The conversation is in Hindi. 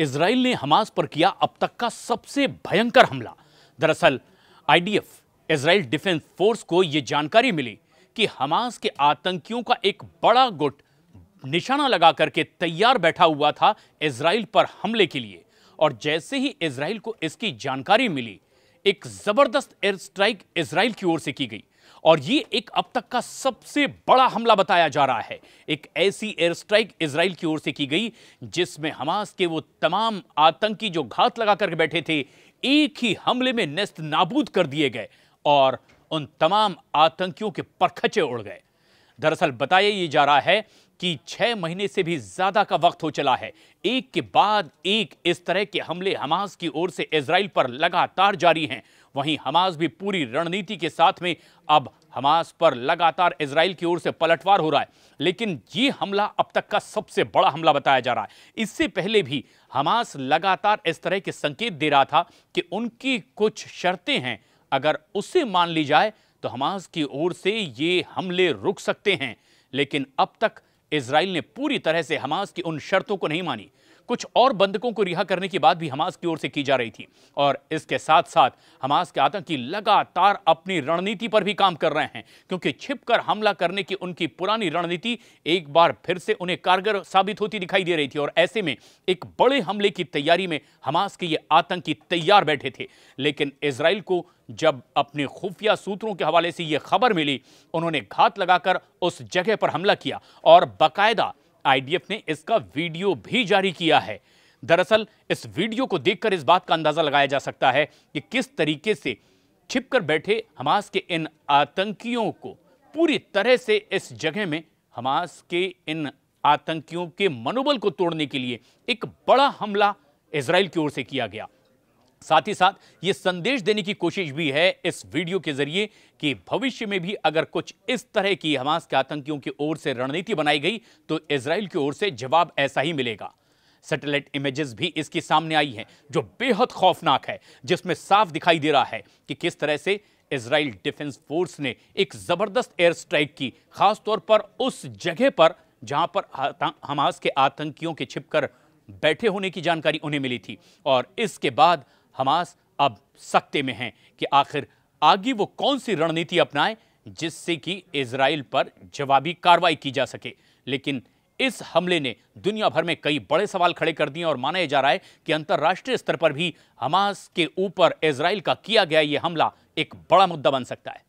इजराइल ने हमास पर किया अब तक का सबसे भयंकर हमला। दरअसल आईडीएफ इजराइल डिफेंस फोर्स को यह जानकारी मिली कि हमास के आतंकियों का एक बड़ा गुट निशाना लगा करके तैयार बैठा हुआ था इजराइल पर हमले के लिए। और जैसे ही इजराइल को इसकी जानकारी मिली, एक जबरदस्त एयर स्ट्राइक इजराइल की ओर से की गई और ये एक अब तक का सबसे बड़ा हमला बताया जा रहा है। एक ऐसी एयर स्ट्राइक इजराइल की ओर से की गई जिसमें हमास के वो तमाम आतंकी जो घात लगा कर बैठे थे, एक ही हमले में नेस्त नाबूद कर दिए गए और उन तमाम आतंकियों के परखचे उड़ गए। दरअसल बताया ये जा रहा है कि 6 महीने से भी ज्यादा का वक्त हो चला है, एक के बाद एक इस तरह के हमले हमास की ओर से इजराइल पर लगातार जारी हैं। वहीं हमास भी पूरी रणनीति के साथ में अब हमास पर लगातार इजराइल की ओर से पलटवार हो रहा है। लेकिन ये हमला अब तक का सबसे बड़ा हमला बताया जा रहा है। इससे पहले भी हमास लगातार इस तरह के संकेत दे रहा था कि उनकी कुछ शर्तें हैं, अगर उसे मान ली जाए तो हमास की ओर से ये हमले रुक सकते हैं। लेकिन अब तक इजराइल ने पूरी तरह से हमास की उन शर्तों को नहीं मानी। कुछ और बंधकों को रिहा करने की बात भी हमास की ओर से की जा रही थी और इसके साथ साथ हमास के आतंकी लगातार अपनी रणनीति पर भी काम कर रहे हैं, क्योंकि छिपकर हमला करने की उनकी पुरानी रणनीति एक बार फिर से उन्हें कारगर साबित होती दिखाई दे रही थी। और ऐसे में एक बड़े हमले की तैयारी में हमास के ये आतंकी तैयार बैठे थे। लेकिन इजराइल को जब अपने खुफिया सूत्रों के हवाले से यह खबर मिली, उन्होंने घात लगाकर उस जगह पर हमला किया और बाकायदा आईडीएफ ने इसका वीडियो भी जारी किया है। दरअसल इस वीडियो को देखकर इस बात का अंदाजा लगाया जा सकता है कि किस तरीके से छिपकर बैठे हमास के इन आतंकियों को पूरी तरह से इस जगह में हमास के इन आतंकियों के मनोबल को तोड़ने के लिए एक बड़ा हमला इजराइल की ओर से किया गया। साथ ही साथ यह संदेश देने की कोशिश भी है इस वीडियो के जरिए कि भविष्य में भी अगर कुछ इस तरह की हमास के आतंकियों की ओर से रणनीति बनाई गई तो इजराइल की ओर से जवाब ऐसा ही मिलेगा। सैटेलाइट इमेजेस भी इसकी सामने आई हैं जो बेहद खौफनाक है, जिसमें साफ दिखाई दे रहा है कि किस तरह से इजराइल डिफेंस फोर्स ने एक जबरदस्त एयर स्ट्राइक की, खासतौर पर उस जगह पर जहां पर हमास के आतंकियों के छिपकर बैठे होने की जानकारी उन्हें मिली थी। और इसके बाद हमास अब सकते में है कि आखिर आगे वो कौन सी रणनीति अपनाए जिससे कि इजराइल पर जवाबी कार्रवाई की जा सके। लेकिन इस हमले ने दुनिया भर में कई बड़े सवाल खड़े कर दिए और माना जा रहा है कि अंतर्राष्ट्रीय स्तर पर भी हमास के ऊपर इजराइल का किया गया यह हमला एक बड़ा मुद्दा बन सकता है।